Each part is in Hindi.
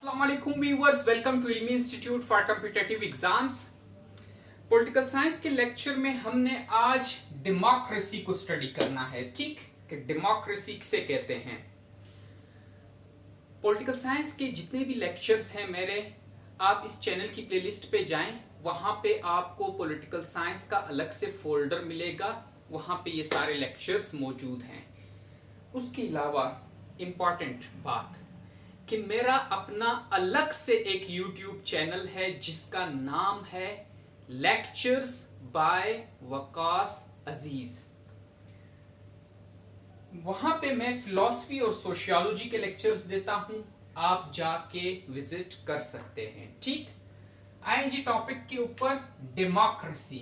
अस्सलामुअलैकुम viewers, welcome to Ilmi institute for competitive exams. Political science के लेक्चर में हमने आज डेमोक्रेसी को स्टडी करना है। ठीक कि डेमोक्रेसी किसे कहते हैं। पॉलिटिकल साइंस के जितने भी लेक्चर्स हैं मेरे, आप इस चैनल की प्लेलिस्ट पे जाएं, वहां पे आपको पॉलिटिकल साइंस का अलग से फोल्डर मिलेगा, वहां पे ये सारे लेक्चर्स मौजूद हैं। उसके अलावा इम्पॉर्टेंट बात कि मेरा अपना अलग से एक YouTube चैनल है जिसका नाम है लेक्चर्स बाय वकास अजीज। वहां पे मैं फिलॉसफी और सोशियोलॉजी के लेक्चर्स देता हूं, आप जाके विजिट कर सकते हैं। ठीक, आएंगे टॉपिक के ऊपर, डेमोक्रेसी।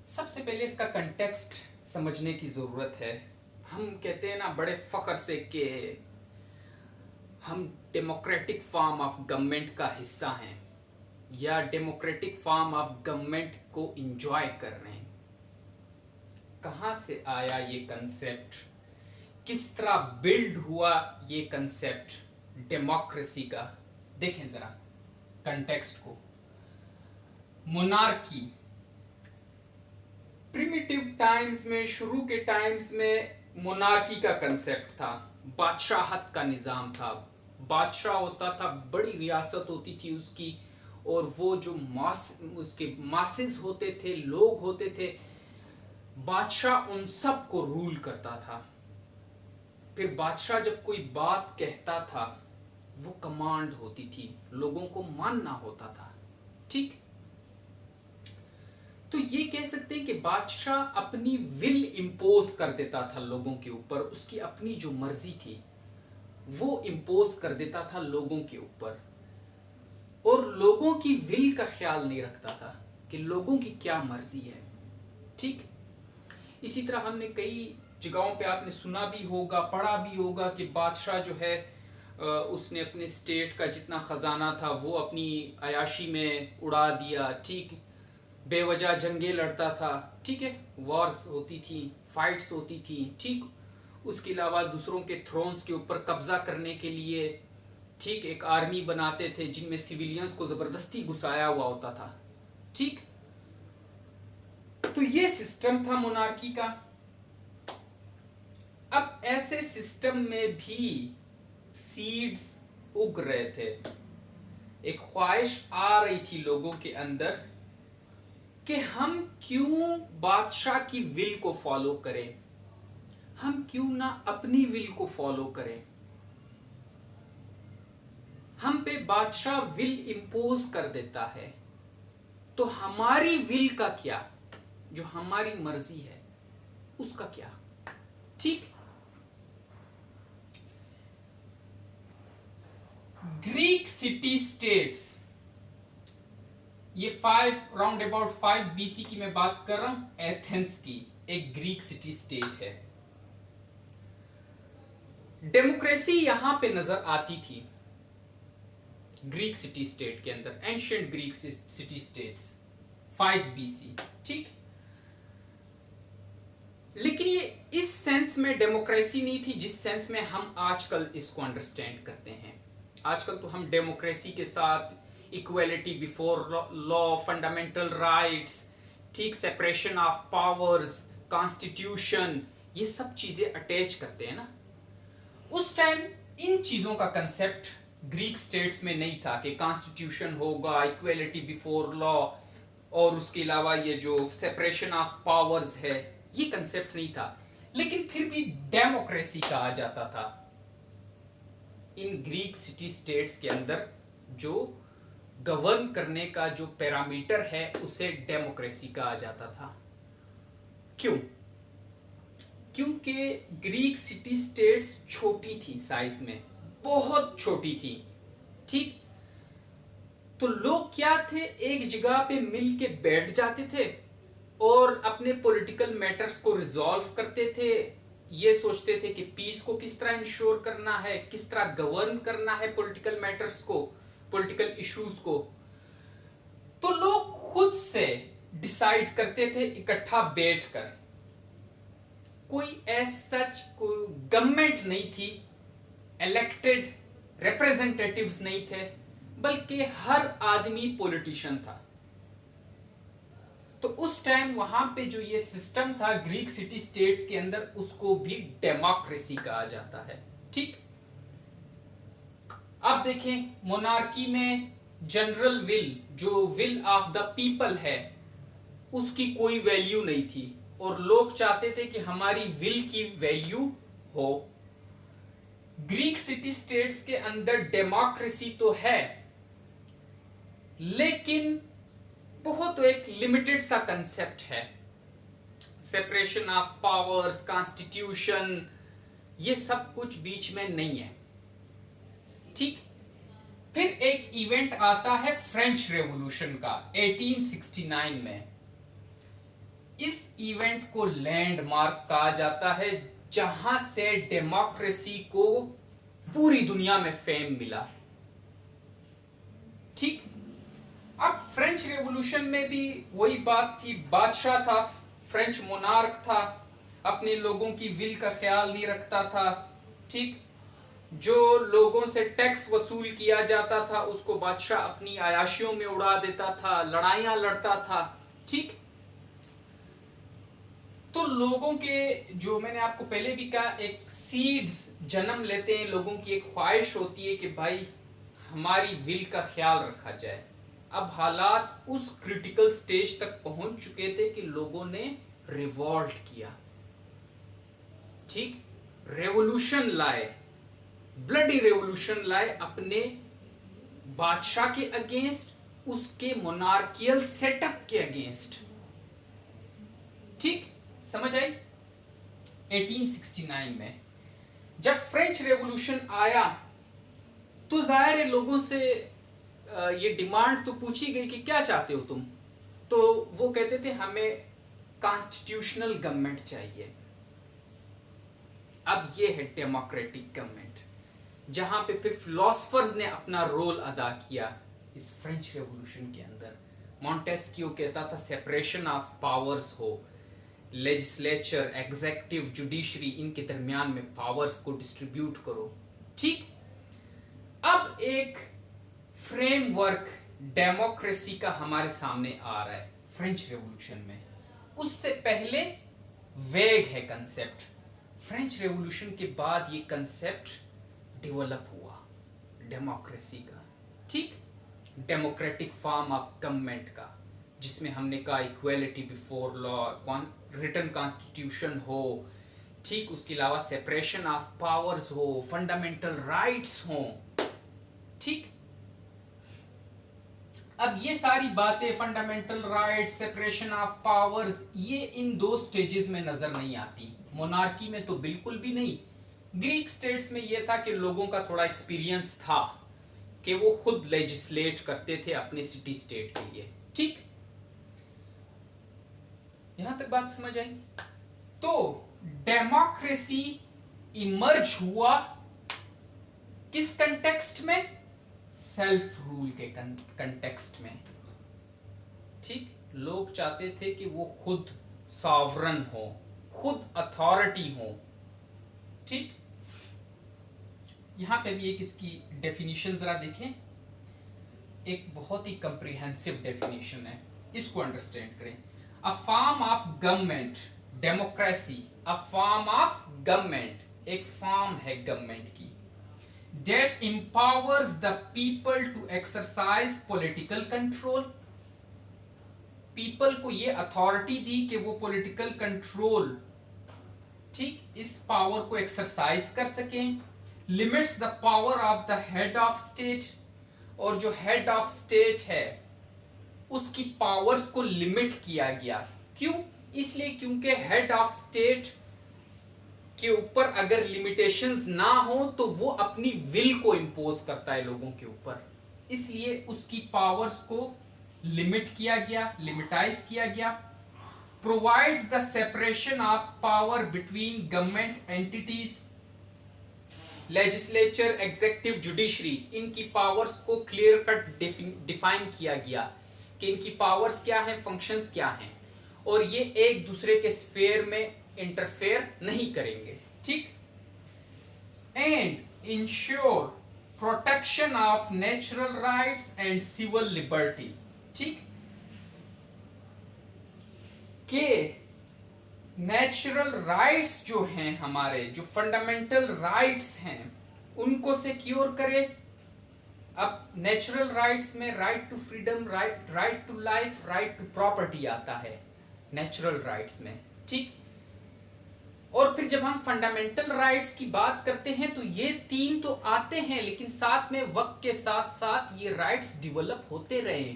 सबसे पहले इसका कंटेक्स्ट समझने की जरूरत है। हम कहते हैं ना बड़े फख्र से कि हम डेमोक्रेटिक फॉर्म ऑफ गवर्नमेंट का हिस्सा हैं या डेमोक्रेटिक फॉर्म ऑफ गवर्नमेंट को एंजॉय कर रहे हैं। कहां से आया ये कंसेप्ट, किस तरह बिल्ड हुआ ये कंसेप्ट डेमोक्रेसी का, देखें जरा कंटेक्स्ट को। मोनार्की प्रिमिटिव टाइम्स में, शुरू के टाइम्स में मोनार्की का कंसेप्ट था, बादशाहत का निजाम था। बादशाह होता था, बड़ी रियासत होती थी उसकी, और वो जो उसके मासेस होते थे, लोग होते थे, बादशाह उन सब को रूल करता था। फिर बादशाह जब कोई बात कहता था वो कमांड होती थी, लोगों को मानना होता था। ठीक, तो ये कह सकते हैं कि बादशाह अपनी विल इंपोज कर देता था लोगों के ऊपर, उसकी अपनी जो मर्जी थी वो इंपोज कर देता था लोगों के ऊपर, और लोगों की विल का ख्याल नहीं रखता था कि लोगों की क्या मर्जी है। ठीक, इसी तरह हमने कई जगहों पे आपने सुना भी होगा, पढ़ा भी होगा कि बादशाह जो है उसने अपने स्टेट का जितना खजाना था वो अपनी अयाशी में उड़ा दिया। ठीक, बेवजह जंगें लड़ता था। ठीक है, वॉर्स होती थी, फाइट्स होती थी। ठीक, उसके अलावा दूसरों के थ्रोन्स के ऊपर कब्जा करने के लिए ठीक एक आर्मी बनाते थे जिनमें सिविलियंस को जबरदस्ती घुसाया हुआ होता था। ठीक, तो ये सिस्टम था मोनार्की का। अब ऐसे सिस्टम में भी सीड्स उग रहे थे, एक ख्वाहिश आ रही थी लोगों के अंदर कि हम क्यों बादशाह की विल को फॉलो करें, हम क्यों ना अपनी विल को फॉलो करें। हम पे बादशाह विल इंपोज कर देता है, तो हमारी विल का क्या, जो हमारी मर्जी है उसका क्या। ठीक, ग्रीक सिटी स्टेट्स, ये राउंड अबाउट 5 BC की मैं बात कर रहा हूं, एथेंस की एक ग्रीक सिटी स्टेट है। डेमोक्रेसी यहां पे नजर आती थी ग्रीक सिटी स्टेट के अंदर, ancient Greek city states 5 BC। ठीक, लेकिन ये इस सेंस में डेमोक्रेसी नहीं थी जिस सेंस में हम आजकल इसको अंडरस्टैंड करते हैं। आजकल तो हम डेमोक्रेसी के साथ equality before law, fundamental rights, ठीक, सेपरेशन ऑफ पावर्स, कॉन्स्टिट्यूशन, ये सब चीजें अटैच करते हैं ना। उस टाइम इन चीजों का कंसेप्ट ग्रीक स्टेट्स में नहीं था कि कॉन्स्टिट्यूशन होगा, इक्वलिटी बिफोर लॉ, और उसके अलावा ये जो सेपरेशन ऑफ पावर्स है, ये कंसेप्ट नहीं था। लेकिन फिर भी डेमोक्रेसी कहा जाता था इन ग्रीक सिटी स्टेट्स के अंदर। जो गवर्न करने का जो पैरामीटर है उसे डेमोक्रेसी कहा जाता था। क्यों? क्योंकि ग्रीक सिटी स्टेट्स छोटी थी, साइज में बहुत छोटी थी। ठीक, तो लोग क्या थे, एक जगह पे मिल के बैठ जाते थे और अपने पॉलिटिकल मैटर्स को रिजॉल्व करते थे। ये सोचते थे कि पीस को किस तरह इंश्योर करना है, किस तरह गवर्न करना है पॉलिटिकल मैटर्स को, पॉलिटिकल इश्यूज को। तो लोग खुद से डिसाइड करते थे इकट्ठा बैठकर। कोई एज सच कोई गवर्नमेंट नहीं थी इलेक्टेड रिप्रेजेंटेटिव्स नहीं थे, बल्कि हर आदमी पॉलिटिशियन था। तो उस टाइम वहां पे जो ये सिस्टम था ग्रीक सिटी स्टेट्स के अंदर, उसको भी डेमोक्रेसी कहा जाता है। ठीक, अब देखें मोनार्की में जनरल विल, जो विल ऑफ द पीपल है, उसकी कोई वैल्यू नहीं थी, और लोग चाहते थे कि हमारी विल की वैल्यू हो। ग्रीक सिटी स्टेट्स के अंदर डेमोक्रेसी तो है, लेकिन बहुत एक लिमिटेड सा कंसेप्ट है। सेपरेशन ऑफ पावर्स, कॉन्स्टिट्यूशन, ये सब कुछ बीच में नहीं है। ठीक, फिर एक इवेंट आता है फ्रेंच रेवोल्यूशन का 1869 में। इस इवेंट को लैंडमार्क कहा जाता है, जहां से डेमोक्रेसी को पूरी दुनिया में फेम मिला। ठीक, अब फ्रेंच रेवोल्यूशन में भी वही बात थी, बादशाह था, फ्रेंच मोनार्क था, अपने लोगों की विल का ख्याल नहीं रखता था। ठीक, जो लोगों से टैक्स वसूल किया जाता था उसको बादशाह अपनी अयाशियों में उड़ा देता था, लड़ाइयां लड़ता था। ठीक, तो लोगों के, जो मैंने आपको पहले भी कहा, एक सीड्स जन्म लेते हैं, लोगों की एक ख्वाहिश होती है कि भाई हमारी विल का ख्याल रखा जाए। अब हालात उस क्रिटिकल स्टेज तक पहुंच चुके थे कि लोगों ने रिवॉल्ट किया। ठीक, रेवोल्यूशन लाए, ब्लडी रेवोल्यूशन लाए अपने बादशाह के अगेंस्ट, उसके मोनार्कियल सेटअप के अगेंस्ट। ठीक, समझ आई? 1869 में जब फ्रेंच रेवोल्यूशन आया तो जाहिर है लोगों से ये डिमांड तो पूछी गई कि क्या चाहते हो तुम। तो वो कहते थे हमें कॉन्स्टिट्यूशनल गवर्नमेंट चाहिए। अब ये है डेमोक्रेटिक गवर्नमेंट, जहां पे फिर फिलोसफर्स ने अपना रोल अदा किया इस फ्रेंच रेवोल्यूशन के अंदर। मॉन्टेस्क्यू कहता था सेपरेशन ऑफ पावर्स हो, लेजिस्लेचर, एग्जेक्टिव, जुडिशरी, इनके दरमियान में पावर्स को डिस्ट्रीब्यूट करो। ठीक, अब एक फ्रेमवर्क डेमोक्रेसी का हमारे सामने आ रहा है फ्रेंच रेवोल्यूशन में। उससे पहले वेग है कंसेप्ट, फ्रेंच रेवोल्यूशन के बाद ये कंसेप्ट डेवलप हुआ डेमोक्रेसी का। ठीक, डेमोक्रेटिक फॉर्म ऑफ गवर्नमेंट का, जिसमें हमने कहा equality before law, written constitution हो। ठीक, उसके अलावा सेपरेशन ऑफ पावर्स हो, फंडामेंटल राइट्स हो। ठीक, अब ये सारी बातें, fundamental rights, separation of powers, ये इन दो स्टेजेस में नजर नहीं आती। मोनार्की में तो बिल्कुल भी नहीं। ग्रीक स्टेट्स में यह था कि लोगों का थोड़ा एक्सपीरियंस था कि वो खुद लेजिस्लेट करते थे अपने सिटी स्टेट के लिए। ठीक, यहां तक बात समझ आई? तो डेमोक्रेसी इमर्ज हुआ किस कंटेक्स्ट में? सेल्फ रूल के कंटेक्स्ट में। ठीक, लोग चाहते थे कि वो खुद सॉवरन हो, खुद अथॉरिटी हो। ठीक, यहां पे भी एक इसकी डेफिनेशन जरा देखें, एक बहुत ही कंप्रिहेंसिव डेफिनेशन है, इसको अंडरस्टैंड करें। A form of government, democracy a form of government, एक फॉर्म है गवर्नमेंट की, that empowers the people to exercise political control। people को ये अथॉरिटी दी कि वो पॉलिटिकल कंट्रोल, ठीक, इस पावर को एक्सरसाइज कर सकें। Limits the power of the head of state, और जो हेड ऑफ स्टेट है उसकी पावर्स को लिमिट किया गया। क्यों? इसलिए क्योंकि हेड ऑफ स्टेट के ऊपर अगर लिमिटेशंस ना हो तो वो अपनी विल को इंपोज करता है लोगों के ऊपर, इसलिए उसकी पावर्स को लिमिट किया गया, लिमिटाइज किया गया। Provides the separation of power between government entities, legislature, executive, judiciary, इनकी पावर्स को क्लियर कट डिफाइन किया गया कि इनकी पावर्स क्या हैं, फंक्शंस क्या हैं, और ये एक दूसरे के स्फेयर में इंटरफेयर नहीं करेंगे। ठीक, and ensure protection of natural rights and civil liberty. ठीक, के नेचुरल राइट्स जो हैं, हमारे जो फंडामेंटल राइट्स हैं, उनको सिक्योर करे। अब नेचुरल राइट्स में right to freedom, right to life, right to property आता है नेचुरल राइट्स में। ठीक, और फिर जब हम फंडामेंटल राइट्स की बात करते हैं तो ये तीन तो आते हैं, लेकिन साथ में वक्त के साथ साथ ये राइट्स डेवलप होते रहे।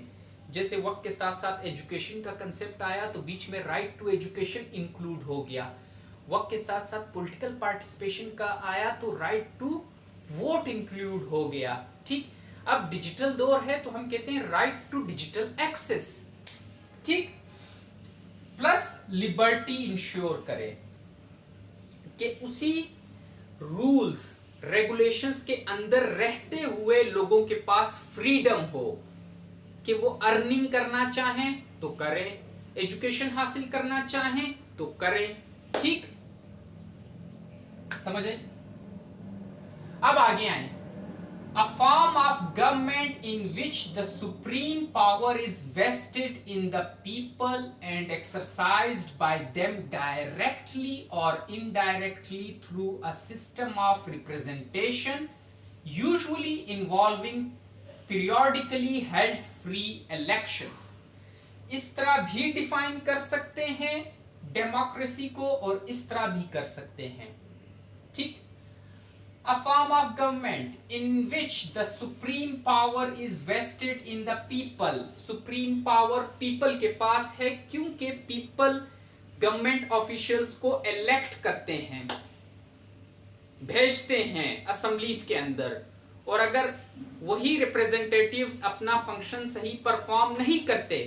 जैसे वक्त के साथ साथ एजुकेशन का कंसेप्ट आया तो बीच में राइट टू एजुकेशन इंक्लूड हो गया। वक्त के साथ साथ पॉलिटिकल पार्टिसिपेशन का आया तो राइट टू वोट इंक्लूड हो गया। ठीक, अब डिजिटल दौर है तो हम कहते हैं राइट टू डिजिटल एक्सेस। ठीक, प्लस लिबर्टी इंश्योर करे कि उसी रूल्स रेगुलेशंस के अंदर रहते हुए लोगों के पास फ्रीडम हो कि वो अर्निंग करना चाहें तो करें, एजुकेशन हासिल करना चाहें तो करें। ठीक, समझ आए? अब आगे आए। A form of government in which the supreme power is vested in the people and exercised by them directly or indirectly through a system of representation, usually involving periodically held free elections। इस तरह भी डिफाइन कर सकते हैं डेमोक्रेसी को और इस तरह भी कर सकते हैं। ठीक, a form of government in which the supreme power is vested in the people। supreme power people के पास है क्योंकि people गवर्नमेंट ऑफिशियल्स को इलेक्ट करते हैं, भेजते हैं असेंबलीज के अंदर, और अगर वही रिप्रेजेंटेटिव्स अपना फंक्शन सही परफॉर्म नहीं करते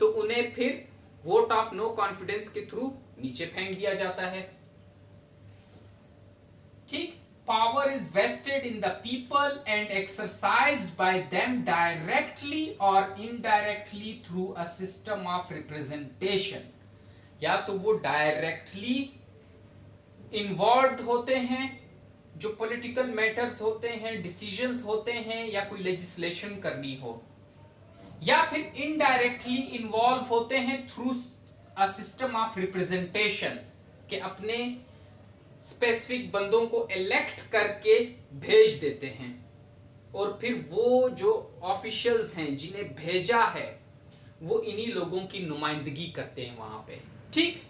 तो उन्हें फिर वोट ऑफ नो कॉन्फिडेंस के थ्रू नीचे फेंक दिया जाता है। ठीक, power is vested in the people and exercised by them directly or indirectly through a system of representation। या तो वो डायरेक्टली इन्वॉल्व होते हैं, जो पॉलिटिकल मैटर्स होते हैं, डिसीजंस होते हैं, या कोई लेजिस्लेशन करनी हो, या फिर इनडायरेक्टली इन्वॉल्व होते हैं through a system of representation के अपने स्पेसिफिक बंदों को इलेक्ट करके भेज देते हैं, और फिर वो जो ऑफिशियल्स हैं जिन्हें भेजा है वो इन्हीं लोगों की नुमाइंदगी करते हैं वहां पे। ठीक,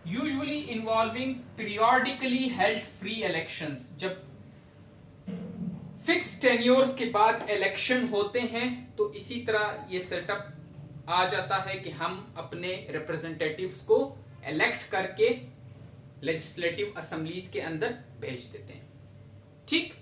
usually involving periodically held free elections. जब फिक्स टेन्योर्स के बाद इलेक्शन होते हैं तो इसी तरह ये सेटअप आ जाता है कि हम अपने रिप्रेजेंटेटिव्स को इलेक्ट करके लेजिस्लेटिव असेंबलीज के अंदर भेज देते हैं। ठीक,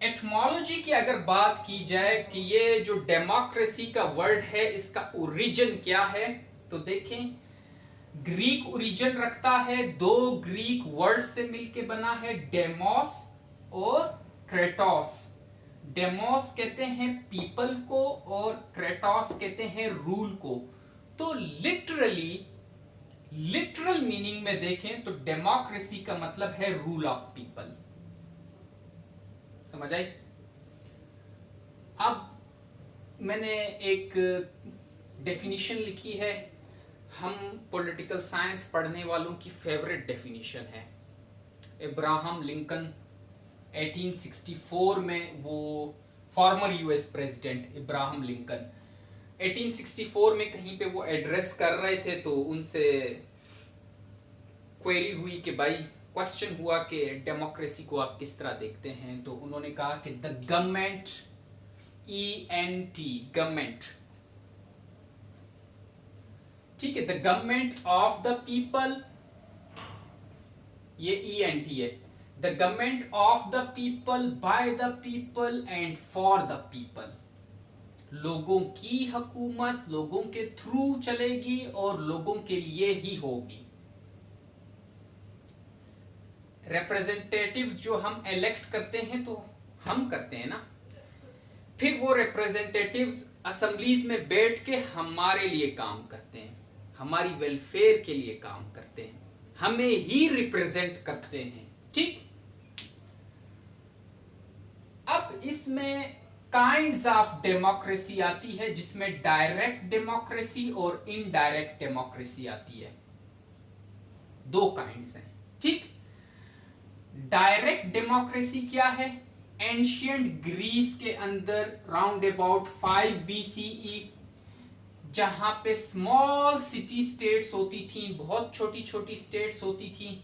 एटमोलॉजी की अगर बात की जाए कि ये जो डेमोक्रेसी का वर्ड है इसका ओरिजिन क्या है, तो देखें ग्रीक ओरिजिन रखता है, दो ग्रीक वर्ड से मिलके बना है, डेमोस और क्रेटोस। डेमोस कहते हैं पीपल को और क्रेटोस कहते हैं रूल को। तो लिटरल मीनिंग में देखें तो डेमोक्रेसी का मतलब है रूल ऑफ पीपल। समझ आई? अब मैंने एक डेफिनेशन लिखी है, हम पॉलिटिकल साइंस पढ़ने वालों की फेवरेट डेफिनेशन है। इब्राहम लिंकन 1864 में, वो former US president Abraham Lincoln 1864 में कहीं पे वो एड्रेस कर रहे थे तो उनसे क्वेरी हुई कि भाई, क्वेश्चन हुआ कि डेमोक्रेसी को आप किस तरह देखते हैं, तो उन्होंने कहा कि द गवर्नमेंट, ENT गवर्नमेंट, ठीक है, the government of the people, ये ENT है, the government of the people, by the people and for the people. लोगों की हुकूमत लोगों के थ्रू चलेगी और लोगों के लिए ही होगी। रिप्रेजेंटेटिव्स जो हम इलेक्ट करते हैं तो हम करते हैं ना, फिर वो रिप्रेजेंटेटिव्स असेंबलीज में बैठ के हमारे लिए काम करते हैं, हमारी वेलफेयर के लिए काम करते हैं, हमें ही रिप्रेजेंट करते हैं। ठीक। अब इसमें काइंड्स ऑफ डेमोक्रेसी आती है, जिसमें डायरेक्ट डेमोक्रेसी और इनडायरेक्ट डेमोक्रेसी आती है। दो काइंड्स हैं, ठीक। डायरेक्ट डेमोक्रेसी क्या है? एंशियंट ग्रीस के अंदर राउंड अबाउट 5 BCE, जहां पे स्मॉल सिटी स्टेट्स होती थी, बहुत छोटी छोटी स्टेट्स होती थी,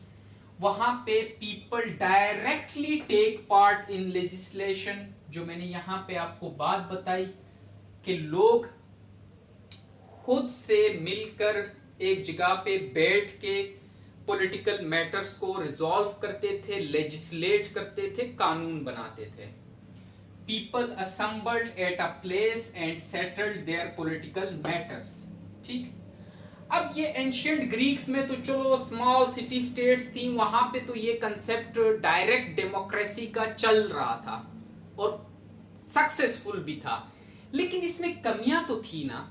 वहां पे people directly take part in legislation. जो मैंने यहां पे आपको बात बताई कि लोग खुद से मिलकर एक जगह पे बैठ के पॉलिटिकल मैटर्स को रिजॉल्व करते थे, लेजिस्लेट करते थे, कानून बनाते थे। People assembled at a place and settled there political matters, ठीक। अब ये एंशियंट ग्रीक्स में तो चलो स्मॉल सिटी स्टेट्स थी, वहां पे तो ये कंसेप्ट डायरेक्ट डेमोक्रेसी का चल रहा था और सक्सेसफुल भी था, लेकिन इसमें कमियां तो थी ना।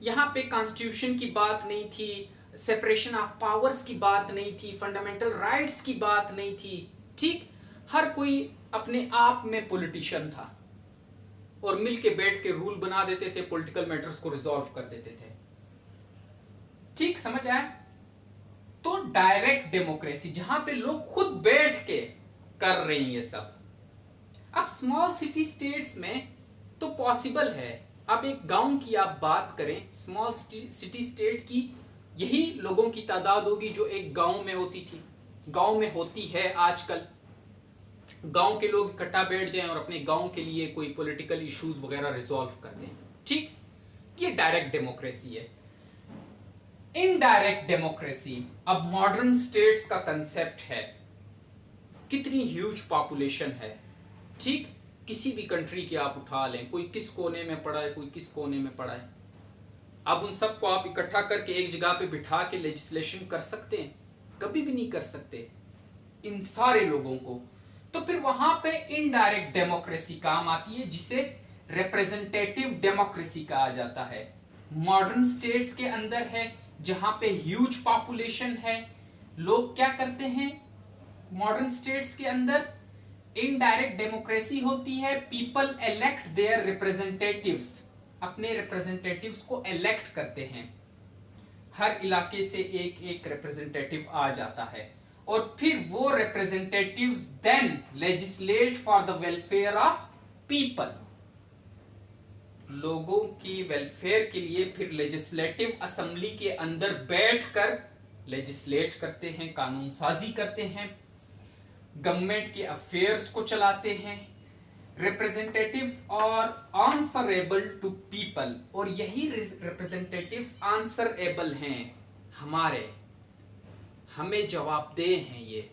यहां पे कॉन्स्टिट्यूशन की बात नहीं थी, सेपरेशन ऑफ पावर्स की बात नहीं थी, फंडामेंटल राइट्स की बात नहीं थी, ठीक। हर कोई अपने आप में पॉलिटिशियन था और मिलके बैठ के रूल बना देते थे, पॉलिटिकल मैटर्स को रिजॉल्व कर देते थे, ठीक। समझ आया? तो डायरेक्ट डेमोक्रेसी जहां पे लोग खुद बैठ के कर रहे हैं ये सब। अब स्मॉल सिटी स्टेट्स में तो पॉसिबल है। अब एक गांव की आप बात करें, स्मॉल सिटी स्टेट की, यही लोगों की तादाद होगी जो एक गांव में होती थी, गांव में होती है आजकल। गांव के लोग इकट्ठा बैठ जाएं और अपने गांव के लिए कोई पॉलिटिकल इश्यूज वगैरह रिजॉल्व कर दें, ठीक। ये डायरेक्ट डेमोक्रेसी है। इनडायरेक्ट डेमोक्रेसी अब मॉडर्न स्टेट्स का कंसेप्ट है। कितनी ह्यूज पॉपुलेशन है, ठीक। किसी भी कंट्री की आप उठा लें, कोई किस कोने में पड़ा है, कोई किस कोने में पड़ा है। अब उन सबको आप इकट्ठा करके एक जगह पे बिठा के लेजिस्लेशन कर सकते हैं? कभी भी नहीं कर सकते, इन सारे लोगों को। तो फिर वहां पे इनडायरेक्ट डेमोक्रेसी काम आती है, जिसे रिप्रेजेंटेटिव डेमोक्रेसी कहा जाता है। मॉडर्न स्टेट्स के अंदर है, जहां पे ह्यूज पॉपुलेशन है। लोग क्या करते हैं मॉडर्न स्टेट्स के अंदर? इनडायरेक्ट डेमोक्रेसी होती है, पीपल इलेक्ट देयर रिप्रेजेंटेटिव्स, अपने रिप्रेजेंटेटिव्स को इलेक्ट करते हैं। हर इलाके से एक एक रिप्रेजेंटेटिव आ जाता है और फिर वो representatives then legislate for the welfare of people. लोगों की वेलफेयर के लिए फिर लेजिस्लेटिव असेंबली के अंदर बैठकर लेजिस्लेट करते हैं, कानून साजी करते हैं, गवर्नमेंट के अफेयर्स को चलाते हैं। रिप्रेजेंटेटिव्स और आंसरेबल टू पीपल, और यही रिप्रेजेंटेटिव्स आंसरेबल हैं, हमें जवाबदेह हैं। ये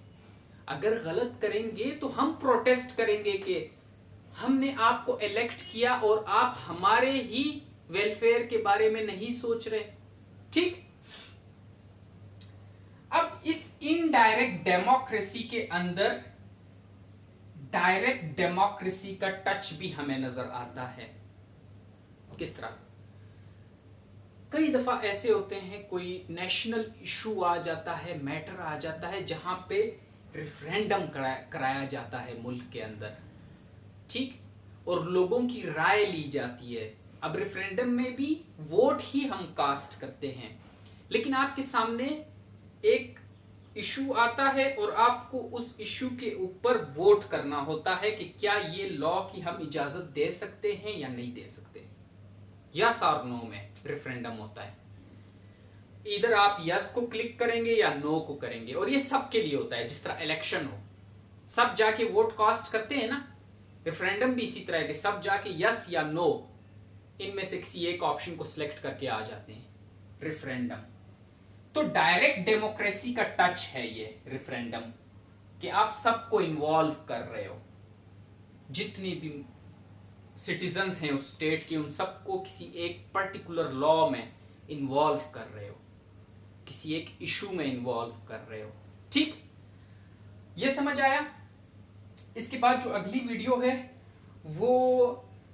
अगर गलत करेंगे तो हम प्रोटेस्ट करेंगे कि हमने आपको इलेक्ट किया और आप हमारे ही वेलफेयर के बारे में नहीं सोच रहे, ठीक। अब इस इनडायरेक्ट डेमोक्रेसी के अंदर डायरेक्ट डेमोक्रेसी का टच भी हमें नजर आता है। किस तरह? कई दफा ऐसे होते हैं, कोई नेशनल इशू आ जाता है, मैटर आ जाता है, जहां पे रेफरेंडम कराया जाता है मुल्क के अंदर, ठीक, और लोगों की राय ली जाती है। अब रेफरेंडम में भी वोट ही हम कास्ट करते हैं, लेकिन आपके सामने एक इशू आता है और आपको उस इशू के ऊपर वोट करना होता है कि क्या ये लॉ की हम इजाजत दे सकते हैं या नहीं दे सकते। यस और नो में रेफरेंडम होता है। इधर आप यस को क्लिक करेंगे या नो को करेंगे, और ये सबके लिए होता है। जिस तरह इलेक्शन हो, सब जाके वोट कास्ट करते हैं ना, रेफरेंडम भी इसी तरह के, सब जाके यस या नो इनमें से किसी एक ऑप्शन को सिलेक्ट करके आ जाते हैं, रेफरेंडम। तो डायरेक्ट डेमोक्रेसी का टच है ये रेफरेंडम, कि आप सबको इन्वॉल्व कर रहे हो, जितनी भी सिटीजन्स हैं उस स्टेट के, उन सबको किसी एक पर्टिकुलर लॉ में इन्वॉल्व कर रहे हो, किसी एक इशू में इन्वॉल्व कर रहे हो, ठीक। ये समझ आया? इसके बाद जो अगली वीडियो है वो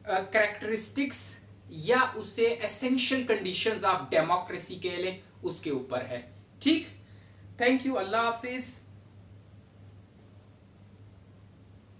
कैरेक्टरिस्टिक्स या उसे एसेंशियल कंडीशंस ऑफ डेमोक्रेसी के लिए उसके ऊपर है, ठीक। Thank you, Allah Hafiz.